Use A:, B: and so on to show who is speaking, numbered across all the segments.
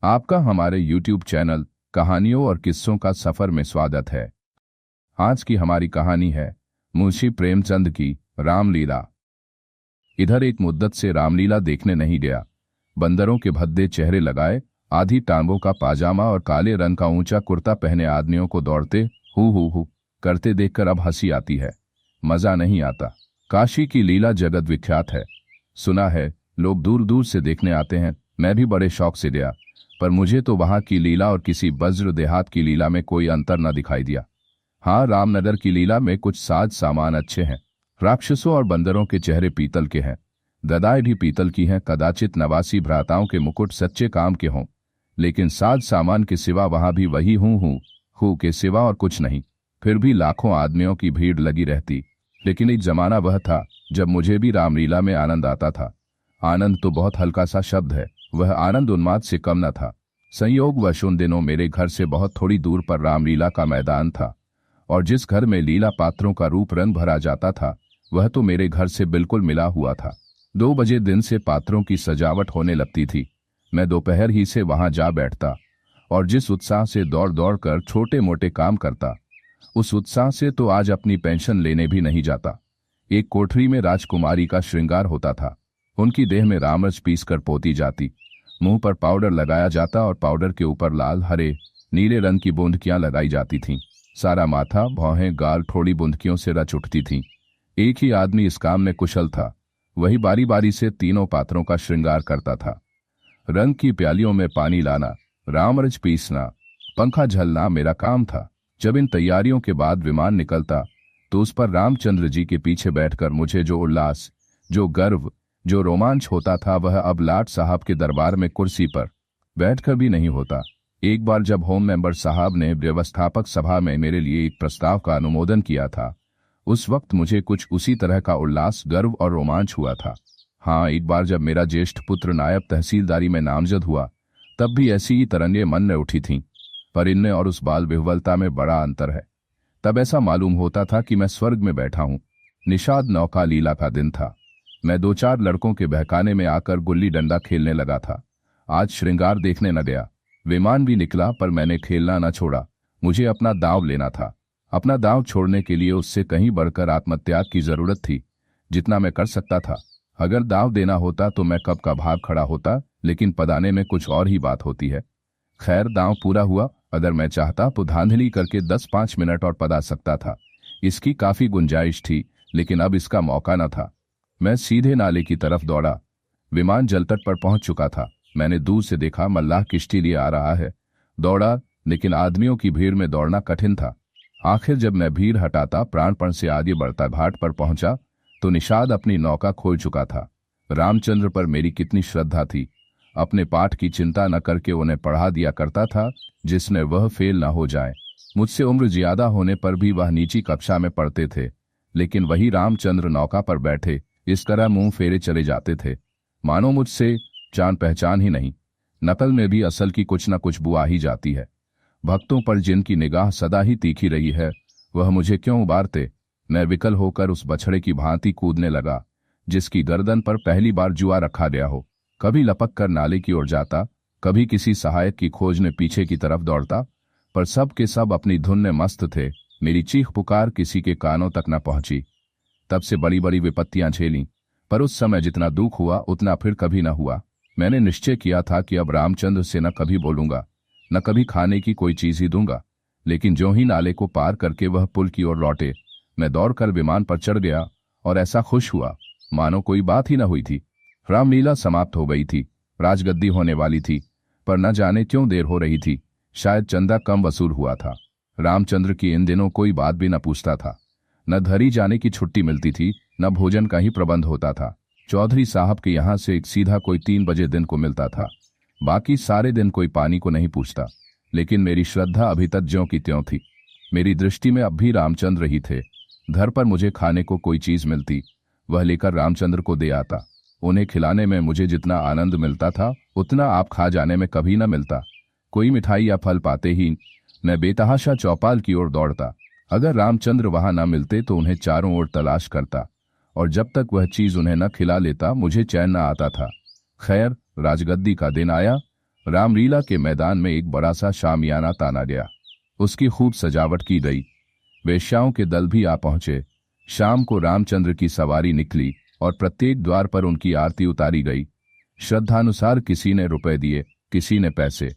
A: आपका हमारे YouTube channel कहानियों और किस्सों का सफर में स्वागत है। आज की हमारी कहानी है मुंशी प्रेमचंद की रामलीला। इधर एक मुद्दत से रामलीला देखने नहीं गया। बंदरों के भद्दे चेहरे लगाए, आधी टांगों का पाजामा और काले रंग का ऊंचा कुर्ता पहने आदमियों को दौड़ते हु करते देखकर अब हंसी आती है, मजा नहीं आता। काशी की लीला जगत विख्यात है, सुना है, लोग दूर दूर से देखने आते हैं। मैं भी बड़े शौक से गया, पर मुझे तो वहां की लीला और किसी वज्र देहात की लीला में कोई अंतर न दिखाई दिया। हाँ, रामनगर की लीला में कुछ साज सामान अच्छे हैं। राक्षसों और बंदरों के चेहरे पीतल के हैं, गदाएं भी पीतल की हैं। कदाचित नवासी भ्राताओं के मुकुट सच्चे काम के हों, लेकिन साज सामान के सिवा वहां भी वही हूं के सिवा और कुछ नहीं। फिर भी लाखों आदमियों की भीड़ लगी रहती। लेकिन एक जमाना वह था जब मुझे भी रामलीला में आनंद आता था। आनंद तो बहुत हल्का सा शब्द है, वह आनंद उन्माद से कम न था। संयोगवश उन दिनों मेरे घर से बहुत थोड़ी दूर पर रामलीला का मैदान था, और जिस घर में लीला पात्रों का रूप रंग भरा जाता था वह तो मेरे घर से बिल्कुल मिला हुआ था। 2 बजे दिन से पात्रों की सजावट होने लगती थी। मैं दोपहर ही से वहां जा बैठता, और जिस उत्साह से दौड़ दौड़ कर छोटे मोटे काम करता, उस उत्साह से तो आज अपनी पेंशन लेने भी नहीं जाता। एक कोठरी में राजकुमारी का श्रृंगार होता था। उनकी देह में रामरच पीसकर पोती जाती, मुंह पर पाउडर लगाया जाता और पाउडर के ऊपर लाल, हरे, नीले रंग की बूंदकियां लगाई जाती थीं। सारा माथा, भौहें, गाल थोड़ी बूंदकियों से रच उठती थीं। एक ही आदमी इस काम में कुशल था, वही बारी बारी से तीनों पात्रों का श्रृंगार करता था। रंग की प्यालियों में पानी लाना, रामरच पीसना, पंखा झलना मेरा काम था। जब इन तैयारियों के बाद विमान निकलता तो उस पर रामचंद्र जी के पीछे बैठकर मुझे जो उल्लास, जो गर्व, जो रोमांच होता था, वह अब लाट साहब के दरबार में कुर्सी पर बैठकर भी नहीं होता। एक बार जब होम मेंबर साहब ने व्यवस्थापक सभा में मेरे लिए एक प्रस्ताव का अनुमोदन किया था, उस वक्त मुझे कुछ उसी तरह का उल्लास, गर्व और रोमांच हुआ था। हाँ, एक बार जब मेरा ज्येष्ठ पुत्र नायब तहसीलदारी में नामजद हुआ, तब भी ऐसी ही तरंगें मन में उठी थीं। पर इनमें और उस बाल विह्वलता में बड़ा अंतर है। तब ऐसा मालूम होता था कि मैं स्वर्ग में बैठा हूं। निषाद नौका लीला का दिन था। मैं 2-4 लड़कों के बहकाने में आकर गुल्ली डंडा खेलने लगा था। आज श्रृंगार देखने न गया। विमान भी निकला, पर मैंने खेलना न छोड़ा। मुझे अपना दांव लेना था। अपना दांव छोड़ने के लिए उससे कहीं बढ़कर आत्मत्याग की जरूरत थी, जितना मैं कर सकता था। अगर दांव देना होता तो मैं कब का भाग खड़ा होता, लेकिन पदाने में कुछ और ही बात होती है। खैर, दांव पूरा हुआ। अगर मैं चाहता तो धांधली करके 10-5 मिनट और पदा सकता था। इसकी काफी गुंजाइश थी, लेकिन अब इसका मौका न था। मैं सीधे नाले की तरफ दौड़ा। विमान जलतट पर पहुंच चुका था। मैंने दूर से देखा मल्लाह किश्ती लिए आ रहा है। दौड़ा, लेकिन आदमियों की भीड़ में दौड़ना कठिन था। आखिर जब मैं भीड़ हटाता प्राणपण से आगे बढ़ता घाट पर पहुंचा तो निषाद अपनी नौका खोल चुका था। रामचंद्र पर मेरी कितनी श्रद्धा थी। अपने पाठ की चिंता न करके उन्हें पढ़ा दिया करता था, जिसने वह फेल न हो जाए। मुझसे उम्र ज्यादा होने पर भी वह नीची कक्षा में पढ़ते थे, लेकिन वही रामचंद्र नौका पर बैठे इस तरह मुंह फेरे चले जाते थे, मानो मुझसे जान पहचान ही नहीं। नकल में भी असल की कुछ न कुछ बुआ ही जाती है। भक्तों पर जिनकी निगाह सदा ही तीखी रही है, वह मुझे क्यों उबारते। मैं विकल होकर उस बछड़े की भांति कूदने लगा, जिसकी गर्दन पर पहली बार जुआ रखा गया हो। कभी लपक कर नाले की ओर जाता, कभी किसी सहायक की खोज में पीछे की तरफ दौड़ता, पर सब के सब अपनी धुन में मस्त थे। मेरी चीख पुकार किसी के कानों तक न पहुंची। तब से बड़ी बड़ी विपत्तियां झेलीं, पर उस समय जितना दुख हुआ उतना फिर कभी न हुआ। मैंने निश्चय किया था कि अब रामचंद्र से न कभी बोलूंगा, न कभी खाने की कोई चीज ही दूंगा। लेकिन जो ही नाले को पार करके वह पुल की ओर लौटे, मैं दौड़कर विमान पर चढ़ गया और ऐसा खुश हुआ मानो कोई बात ही न हुई थी। रामलीला समाप्त हो गई थी। राजगद्दी होने वाली थी, पर न जाने क्यों देर हो रही थी। शायद चंदा कम वसूल हुआ था। रामचंद्र की इन दिनों कोई बात भी न पूछता था। न धरी जाने की छुट्टी मिलती थी, न भोजन का ही प्रबंध होता था। चौधरी साहब के यहाँ से एक सीधा कोई 3 बजे दिन को मिलता था। बाकी सारे दिन कोई पानी को नहीं पूछता। लेकिन मेरी श्रद्धा अभी तक ज्यों की त्यों थी। मेरी दृष्टि में अब भी रामचंद्र ही थे। घर पर मुझे खाने को कोई चीज मिलती, वह लेकर रामचंद्र को दे आता। उन्हें खिलाने में मुझे जितना आनंद मिलता था, उतना आप खा जाने में कभी न मिलता। कोई मिठाई या फल पाते ही मैं बेतहाशा चौपाल की ओर दौड़ता। अगर रामचंद्र वहां न मिलते तो उन्हें चारों ओर तलाश करता, और जब तक वह चीज उन्हें न खिला लेता मुझे चैन न आता था। खैर, राजगद्दी का दिन आया। रामलीला के मैदान में एक बड़ा सा शामियाना ताना गया। उसकी खूब सजावट की गई। वेश्याओं के दल भी आ पहुंचे। शाम को रामचंद्र की सवारी निकली और प्रत्येक द्वार पर उनकी आरती उतारी गई। श्रद्धानुसार किसी ने रुपए दिए, किसी ने पैसे।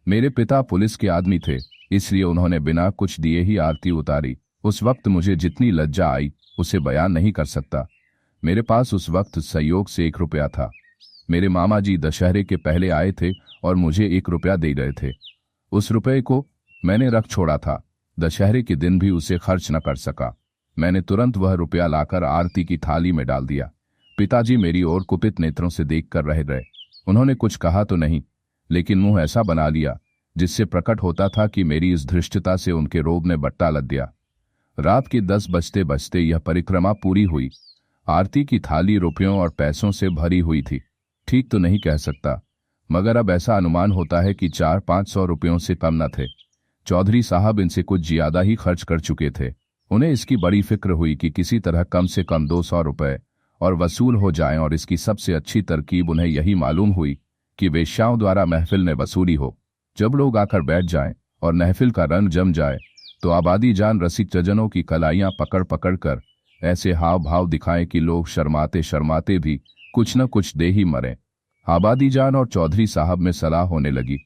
A: मेरे पिता पुलिस के आदमी थे, इसलिए उन्होंने बिना कुछ दिए ही आरती उतारी। उस वक्त मुझे जितनी लज्जा आई उसे बयान नहीं कर सकता। मेरे पास उस वक्त संयोग से 1 रुपया था। मेरे मामा जी दशहरे के पहले आए थे और मुझे 1 रुपया दे गए थे। उस रुपये को मैंने रख छोड़ा था। दशहरे के दिन भी उसे खर्च न कर सका। मैंने तुरंत वह रुपया लाकर आरती की थाली में डाल दिया। पिताजी मेरी ओर कुपित नेत्रों से देखकर रह गए। उन्होंने कुछ कहा तो नहीं, लेकिन मुंह ऐसा बना लिया जिससे प्रकट होता था कि मेरी इस धृष्टता से उनके रोब में बट्टा लग गया। रात के 10 बजते बजते यह परिक्रमा पूरी हुई। आरती की थाली रुपयों और पैसों से भरी हुई थी। ठीक तो नहीं कह सकता, मगर अब ऐसा अनुमान होता है कि 400-500 रुपयों से कम न थे। चौधरी साहब इनसे कुछ ज्यादा ही खर्च कर चुके थे। उन्हें इसकी बड़ी फिक्र हुई कि किसी तरह कम से कम 200 रुपए और वसूल हो जाएं, और इसकी सबसे अच्छी तरकीब उन्हें यही मालूम हुई कि वेश्याओं द्वारा महफिल ने वसूली हो। जब लोग आकर बैठ जाएं और महफिल का रंग जम जाए तो आबादी जान रसिक जजनों की कलाइयां पकड़ पकड़ कर ऐसे हाव भाव दिखाएं कि लोग शर्माते शर्माते भी कुछ न कुछ दे ही मरें। आबादी जान और चौधरी साहब में सलाह होने लगी।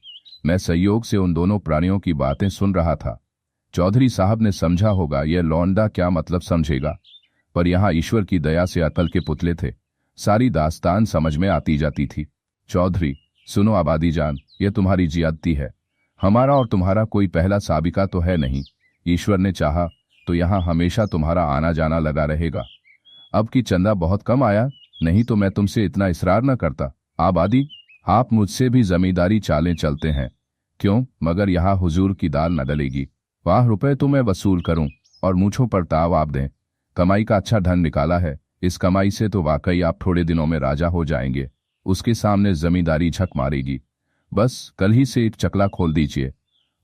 A: मैं संयोग से उन दोनों प्राणियों की बातें सुन रहा था। चौधरी साहब ने समझा होगा यह लौंडा क्या मतलब समझेगा, पर यहां ईश्वर की दया से अकल के पुतले थे। सारी दास्तान समझ में आती जाती थी। चौधरी, सुनो आबादी जान, यह तुम्हारी जियादती है। हमारा और तुम्हारा कोई पहला साबिका तो है नहीं। ईश्वर ने चाहा तो यहां हमेशा तुम्हारा आना जाना लगा रहेगा। अब की चंदा बहुत कम आया, नहीं तो मैं तुमसे इतना इसरार न करता। आबादी, आप मुझसे भी जमींदारी चालें चलते हैं क्यों, मगर यहाँ हुजूर की दाल न डलेगी। वाह, रुपए तो मैं वसूल करूं और मूछों पर ताव आप दें। कमाई का अच्छा धन निकाला है। इस कमाई से तो वाकई आप थोड़े दिनों में राजा हो जाएंगे। उसके सामने जमींदारी झक मारेगी। बस कल ही से एक चकला खोल दीजिए,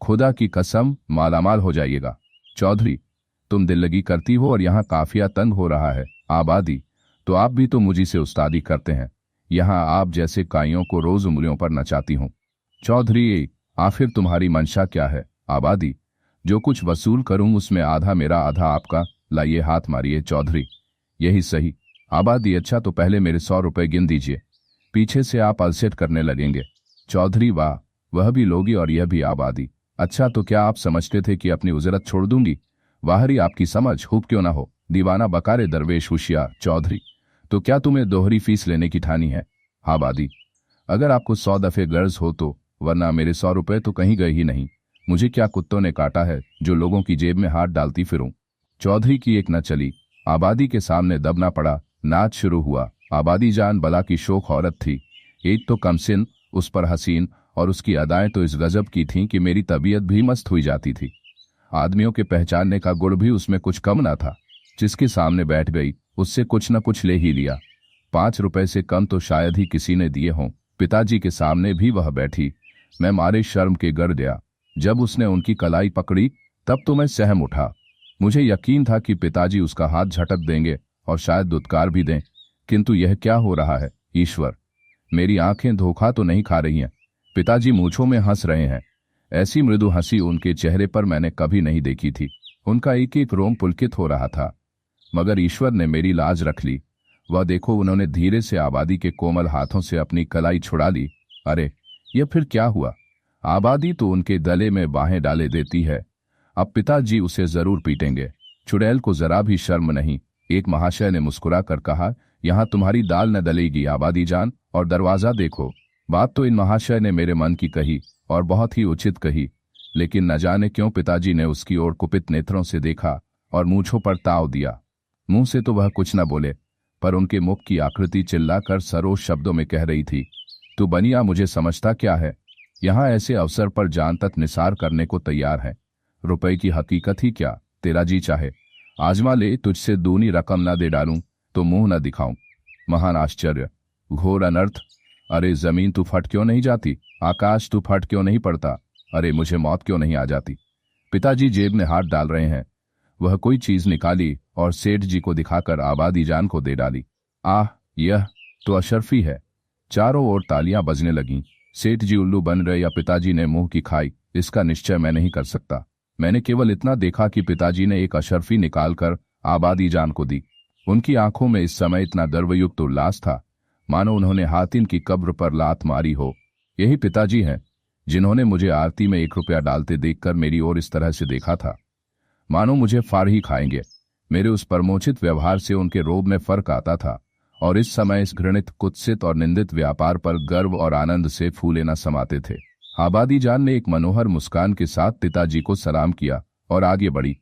A: खुदा की कसम मालामाल हो जाइएगा। चौधरी, तुम दिल लगी करती हो और यहाँ काफिया तंग हो रहा है। आबादी, तो आप भी तो मुझी से उस्तादी करते हैं। यहाँ आप जैसे काइयों को रोज उंगलियों पर नचाती हूँ। चौधरी, आखिर तुम्हारी मंशा क्या है? आबादी, जो कुछ वसूल करूं उसमें आधा मेरा आधा आपका। लाइए हाथ मारिए। चौधरी, यही सही। आबादी, अच्छा तो पहले मेरे 100 रुपए गिन दीजिए, पीछे से आप अलसेट करने लगेंगे। चौधरी, वाह, वह भी लोगी और यह भी। आबादी, अच्छा तो क्या आप समझते थे कि अपनी उजरत छोड़ दूंगी? वाहरी आपकी समझ, खूब क्यों ना हो। दीवाना बकारे दरवेश होशियार। चौधरी, तो क्या तुम्हें दोहरी फीस लेने की ठानी है? आबादी, अगर आपको 100 दफे गर्ज हो तो, वरना मेरे 100 रुपए तो कहीं गए ही नहीं। मुझे क्या कुत्तों ने काटा है जो लोगों की जेब में हाथ डालती फिरूं। चौधरी की एक न चली। आबादी के सामने दबना पड़ा। नाच शुरू हुआ। आबादी जान बला की शोख औरत थी। एक तो कमसिन, उस पर हसीन, और उसकी अदाएं तो इस गजब की थीं कि मेरी तबीयत भी मस्त हुई जाती थी। आदमियों के पहचानने का गुण भी उसमें कुछ कम ना था। जिसके सामने बैठ गई उससे कुछ न कुछ ले ही लिया। 5 रुपए से कम तो शायद ही किसी ने दिए हों। पिताजी के सामने भी वह बैठी। मैं मारे शर्म के गर गया। जब उसने उनकी कलाई पकड़ी तब तो मैं सहम उठा। मुझे यकीन था कि पिताजी उसका हाथ झटक देंगे और शायद दुत्कार भी दें, किंतु यह क्या हो रहा है? ईश्वर, मेरी आंखें धोखा तो नहीं खा रही हैं? पिताजी मूंछों में हंस रहे हैं। ऐसी मृदु हंसी उनके चेहरे पर मैंने कभी नहीं देखी थी। उनका एक एक रोम पुलकित हो रहा था। मगर ईश्वर ने मेरी लाज रख ली। वह देखो, उन्होंने धीरे से आबादी के कोमल हाथों से अपनी कलाई छुड़ा ली। अरे, यह फिर क्या हुआ? आबादी तो उनके गले में बाहें डाले देती है। अब पिताजी उसे जरूर पीटेंगे। चुड़ैल को जरा भी शर्म नहीं। एक महाशय ने मुस्कुरा कर कहा, यहां तुम्हारी दाल न दलेगी आबादी जान, और दरवाजा देखो। बात तो इन महाशय ने मेरे मन की कही और बहुत ही उचित कही, लेकिन न जाने क्यों पिताजी ने उसकी ओर कुपित नेत्रों से देखा और मूंछों पर ताव दिया। मुंह से तो वह कुछ न बोले, पर उनके मुख की आकृति चिल्लाकर सरोज शब्दों में कह रही थी, तू बनिया मुझे समझता क्या है? यहां ऐसे अवसर पर जान तक निसार करने को तैयार है। रुपए की हकीकत ही क्या, तेरा जी चाहे आजमा ले, तुझसे दूनी रकम न दे डालूं तो मुंह न दिखाऊं। महान आश्चर्य, घोर अनर्थ। अरे जमीन तू फट क्यों नहीं जाती? आकाश तू फट क्यों नहीं पड़ता? अरे मुझे मौत क्यों नहीं आ जाती? पिताजी जेब में हाथ डाल रहे हैं। वह कोई चीज निकाली और सेठ जी को दिखाकर आबादी जान को दे डाली। आह, यह तो अशरफी है। चारों ओर तालियां बजने लगीं। सेठ जी उल्लू बन रहे या पिताजी ने मुंह की खाई, इसका निश्चय मैं नहीं कर सकता। मैंने केवल इतना देखा कि पिताजी ने एक अशर्फी निकालकर आबादी जान को दी। उनकी आंखों में इस समय इतना गर्वयुक्त उल्लास था मानो उन्होंने हातिम की कब्र पर लात मारी हो। यही पिताजी हैं जिन्होंने मुझे आरती में 1 रुपया डालते देखकर मेरी ओर इस तरह से देखा था मानो मुझे फाड़ ही खाएंगे। मेरे उस परमोचित व्यवहार से उनके रोब में फर्क आता था और इस समय इस घृणित, कुत्सित और निंदित व्यापार पर गर्व और आनंद से फूले न समाते थे। आबादी जान ने एक मनोहर मुस्कान के साथ पिताजी को सलाम किया और आगे बढ़ी,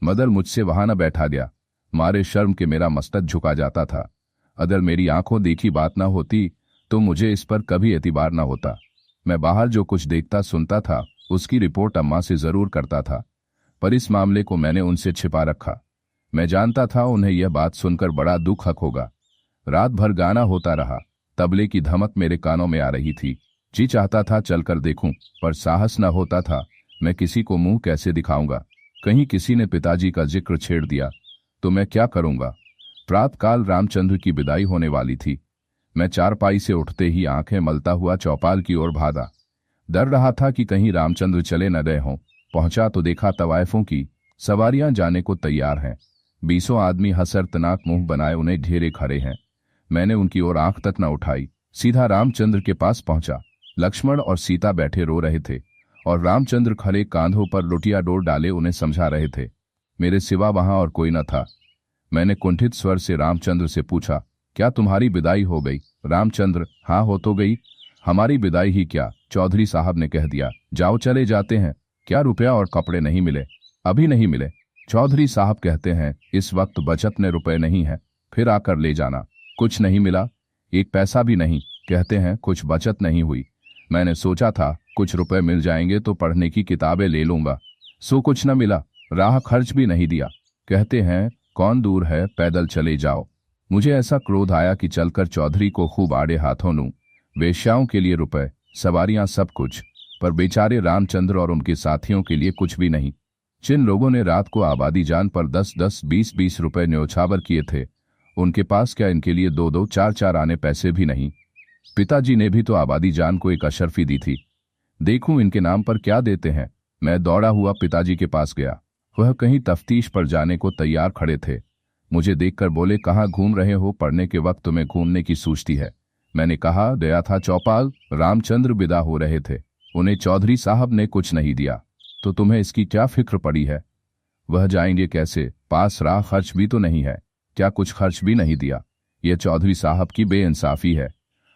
A: मगर मुझसे वहां न बैठा गया। मारे शर्म के मेरा मस्तक झुका जाता था। अगर मेरी आंखों देखी बात न होती तो मुझे इस पर कभी एतबार न होता। मैं बाहर जो कुछ देखता सुनता था उसकी रिपोर्ट अम्मा से जरूर करता था, पर इस मामले को मैंने उनसे छिपा रखा। मैं जानता था उन्हें यह बात सुनकर बड़ा दुख होगा। रात भर गाना होता रहा। तबले की धमक मेरे कानों में आ रही थी। जी चाहता था चलकर देखूं, पर साहस न होता था। मैं किसी को मुंह कैसे दिखाऊंगा? कहीं किसी ने पिताजी का जिक्र छेड़ दिया तो मैं क्या करूंगा? प्रातःकाल रामचंद्र की विदाई होने वाली थी। मैं चारपाई से उठते ही आंखें मलता हुआ चौपाल की ओर भागा। डर रहा था कि कहीं रामचंद्र चले न गए हों। पहुंचा तो देखा तवायफों की सवारियां जाने को तैयार हैं। 20 आदमी हसरतनाक मुंह बनाए उन्हें घेरे खड़े हैं। मैंने उनकी ओर आंख तक न उठाई, सीधा रामचंद्र के पास पहुंचा। लक्ष्मण और सीता बैठे रो रहे थे और रामचंद्र खड़े कांधों पर लुटिया डोर डाले उन्हें समझा रहे थे। मेरे सिवा वहां और कोई न था। मैंने कुंठित स्वर से रामचंद्र से पूछा, क्या तुम्हारी विदाई हो गई? रामचंद्र, हाँ हो तो गई। हमारी विदाई ही क्या, चौधरी साहब ने कह दिया, जाओ चले जाते हैं। क्या रुपया और कपड़े नहीं मिले? अभी नहीं मिले। चौधरी साहब कहते हैं इस वक्त बचत में रुपए नहीं है, फिर आकर ले जाना। कुछ नहीं मिला? 1 पैसा भी नहीं। कहते हैं कुछ बचत नहीं हुई। मैंने सोचा था कुछ रुपए मिल जाएंगे तो पढ़ने की किताबें ले लूंगा, सो कुछ न मिला। राह खर्च भी नहीं दिया। कहते हैं कौन दूर है, पैदल चले जाओ। मुझे ऐसा क्रोध आया कि चलकर चौधरी को खूब आड़े हाथों लूं। वेश्याओं के लिए रुपए, सवारियां, सब कुछ, पर बेचारे रामचंद्र और उनके साथियों के लिए कुछ भी नहीं। जिन लोगों ने रात को आबादी जान पर 10-10, 20-20 रुपए न्योछावर किए थे, उनके पास क्या इनके लिए 2-2, 4-4 आने पैसे भी नहीं? पिताजी ने भी तो आबादी जान को एक अशर्फी दी थी। देखूं इनके नाम पर क्या देते हैं। मैं दौड़ा हुआ पिताजी के पास गया। वह कहीं तफ्तीश पर जाने को तैयार खड़े थे। मुझे देखकर बोले, कहाँ घूम रहे हो? पढ़ने के वक्त तुम्हें घूमने की सूझती है। मैंने कहा, गया था चौपाल। रामचंद्र विदा हो रहे थे, उन्हें चौधरी साहब ने कुछ नहीं दिया, तो तुम्हें इसकी क्या फिक्र पड़ी है? वह जाएंगे कैसे? पास राह खर्च भी तो नहीं है। क्या कुछ खर्च भी नहीं दिया? यह चौधरी साहब की बेइंसाफी है।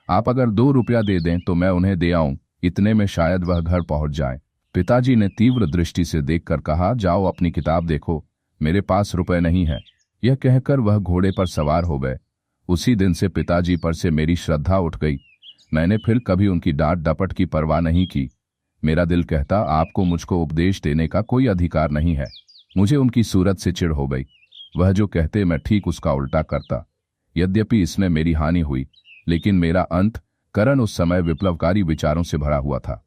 A: आप अगर 2 रुपया दे दें तो मैं उन्हें दे आऊं, इतने में शायद वह घर पहुंच जाए। पिताजी ने तीव्र दृष्टि से देखकर कहा, जाओ अपनी किताब देखो, मेरे पास रुपए नहीं है। यह कहकर वह घोड़े पर सवार हो गए। उसी दिन से पिताजी पर से मेरी श्रद्धा उठ गई। मैंने फिर कभी उनकी डांट डपट की परवाह नहीं की। मेरा दिल कहता, आपको मुझको उपदेश देने का कोई अधिकार नहीं है। मुझे उनकी सूरत से चिढ़ हो गई। वह जो कहते मैं ठीक उसका उल्टा करता। यद्यपि इसमें मेरी हानि हुई, लेकिन मेरा अंत करण उस समय विप्लवकारी विचारों से भरा हुआ था।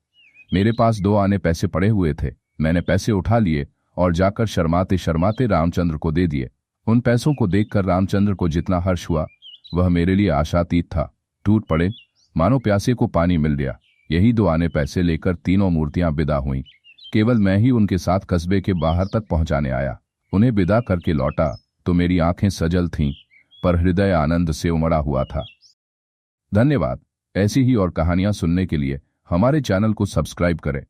A: मेरे पास 2 आने पैसे पड़े हुए थे। मैंने पैसे उठा लिए और जाकर शर्माते शर्माते रामचंद्र को दे दिए। उन पैसों को देखकर रामचंद्र को जितना हर्ष हुआ, वह मेरे लिए आशातीत था। टूट पड़े, मानो प्यासे को पानी मिल गया। यही 2 आने पैसे लेकर तीनों मूर्तियां विदा हुईं। केवल मैं ही उनके साथ कस्बे के बाहर तक पहुंचाने आया। उन्हें विदा करके लौटा तो मेरी आंखें सजल थीं, पर हृदय आनंद से उमड़ा हुआ था। धन्यवाद। ऐसी ही और कहानियां सुनने के लिए हमारे चैनल को सब्सक्राइब करें।